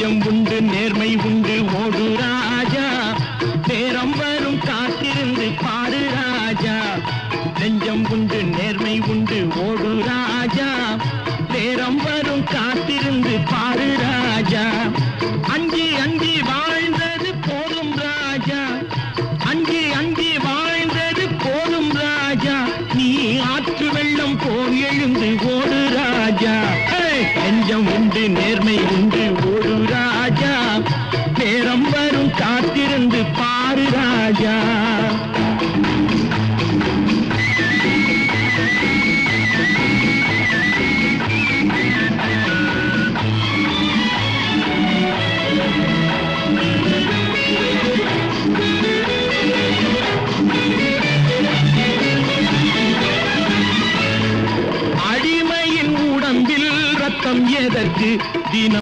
நெஞ்சம் உண்டு நேர்மை உண்டு ஓடு ராஜா, நேரம் வரும் காத்திருந்து பாடு ராஜா. நெஞ்சம் உண்டு நேர்மை உண்டு ஓடு ராஜா, நேரம் வரும் காத்திருந்து பாடு ராஜா. அஞ்சி அஞ்சி வாழ்ந்தது போதும் ராஜா, அஞ்சி அஞ்சி வாழ்ந்தது போதும் ராஜா. நீ ஆற்று வெள்ளம் போல் எழுந்து ஓடு ராஜா. நெஞ்சம் உண்டு நேர்மை உண்டு ஓடு ராஜா, நேரம் வரும் காத்திருந்து பாரு ராஜா. அடிமையின் உடம்பில் ரத்தம் எதற்கு தினம்